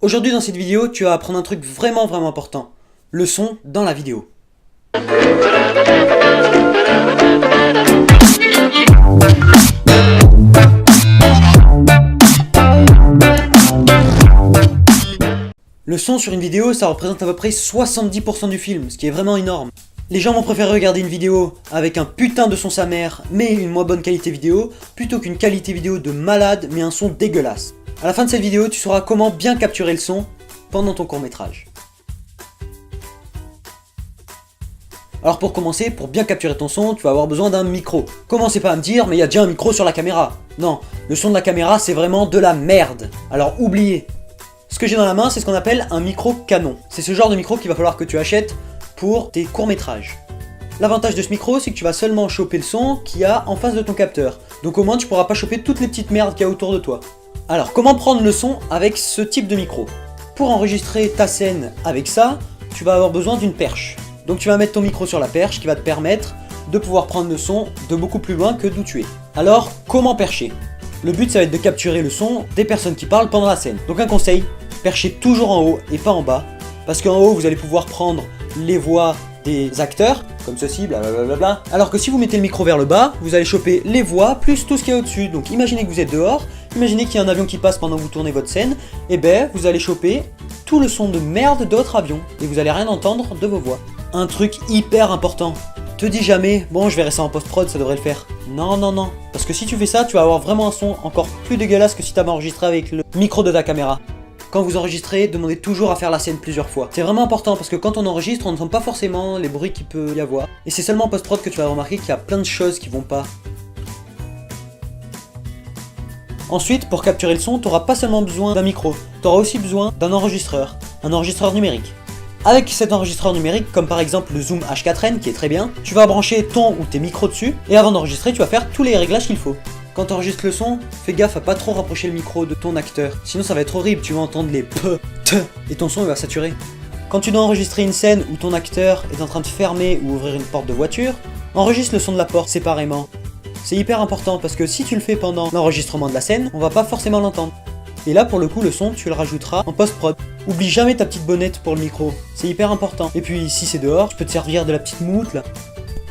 Aujourd'hui dans cette vidéo, tu vas apprendre un truc vraiment important. Le son dans la vidéo. Le son sur une vidéo, ça représente à peu près 70% du film, ce qui est vraiment énorme. Les gens vont préférer regarder une vidéo avec un putain de son sa mère, mais une moins bonne qualité vidéo, plutôt qu'une qualité vidéo de malade, mais un son dégueulasse. À la fin de cette vidéo, tu sauras comment bien capturer le son pendant ton court-métrage. Alors pour commencer, pour bien capturer ton son, tu vas avoir besoin d'un micro. Commencez pas à me dire, mais il y a déjà un micro sur la caméra. Non, le son de la caméra, c'est vraiment de la merde. Alors oubliez. Ce que j'ai dans la main, c'est ce qu'on appelle un micro canon. C'est ce genre de micro qu'il va falloir que tu achètes pour tes courts-métrages. L'avantage de ce micro, c'est que tu vas seulement choper le son qu'il y a en face de ton capteur. Donc au moins, tu pourras pas choper toutes les petites merdes qu'il y a autour de toi. Alors, comment prendre le son avec ce type de micro? Pour enregistrer ta scène avec ça, tu vas avoir besoin d'une perche. Donc tu vas mettre ton micro sur la perche qui va te permettre de pouvoir prendre le son de beaucoup plus loin que d'où tu es. Alors, comment percher? Le but, ça va être de capturer le son des personnes qui parlent pendant la scène. Donc un conseil, perchez toujours en haut et pas en bas. Parce qu'en haut, vous allez pouvoir prendre les voix des acteurs, comme ceci, blablabla. Alors que si vous mettez le micro vers le bas, vous allez choper les voix plus tout ce qu'il y a au-dessus. Donc imaginez que vous êtes dehors, imaginez qu'il y a un avion qui passe pendant que vous tournez votre scène, et ben vous allez choper tout le son de merde d'autres avions, et vous allez rien entendre de vos voix. Un truc hyper important, te dis jamais, bon je verrai ça en post-prod, ça devrait le faire. Non, non, non, parce que si tu fais ça, tu vas avoir vraiment un son encore plus dégueulasse que si tu avais enregistré avec le micro de ta caméra. Quand vous enregistrez, demandez toujours à faire la scène plusieurs fois. C'est vraiment important parce que quand on enregistre, on n'entend pas forcément les bruits qu'il peut y avoir. Et c'est seulement en post-prod que tu vas remarquer qu'il y a plein de choses qui vont pas. Ensuite, pour capturer le son, tu n'auras pas seulement besoin d'un micro, tu auras aussi besoin d'un enregistreur, un enregistreur numérique. Avec cet enregistreur numérique, comme par exemple le Zoom H4n qui est très bien, tu vas brancher ton ou tes micros dessus, et avant d'enregistrer, tu vas faire tous les réglages qu'il faut. Quand tu enregistres le son, fais gaffe à pas trop rapprocher le micro de ton acteur, sinon ça va être horrible, tu vas entendre les p, t, et ton son il va saturer. Quand tu dois enregistrer une scène où ton acteur est en train de fermer ou ouvrir une porte de voiture, enregistre le son de la porte séparément. C'est hyper important parce que si tu le fais pendant l'enregistrement de la scène, on va pas forcément l'entendre. Et là pour le coup le son tu le rajouteras en post-prod. Oublie jamais ta petite bonnette pour le micro, c'est hyper important. Et puis si c'est dehors, tu peux te servir de la petite moutte là.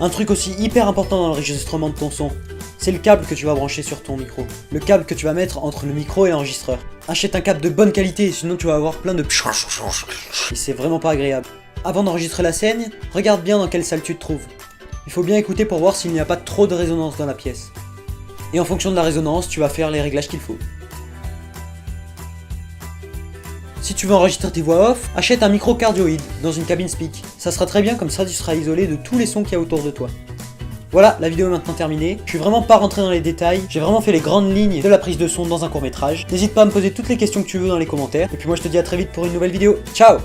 Un truc aussi hyper important dans l'enregistrement de ton son, c'est le câble que tu vas brancher sur ton micro. Le câble que tu vas mettre entre le micro et l'enregistreur. Achète un câble de bonne qualité, sinon tu vas avoir plein de et c'est vraiment pas agréable. Avant d'enregistrer la scène, regarde bien dans quelle salle tu te trouves. Il faut bien écouter pour voir s'il n'y a pas trop de résonance dans la pièce. Et en fonction de la résonance, tu vas faire les réglages qu'il faut. Si tu veux enregistrer tes voix off, achète un micro cardioïde dans une cabine speak. Ça sera très bien, comme ça tu seras isolé de tous les sons qu'il y a autour de toi. Voilà, la vidéo est maintenant terminée. Je suis vraiment pas rentré dans les détails. J'ai vraiment fait les grandes lignes de la prise de son dans un court-métrage. N'hésite pas à me poser toutes les questions que tu veux dans les commentaires. Et puis moi je te dis à très vite pour une nouvelle vidéo. Ciao!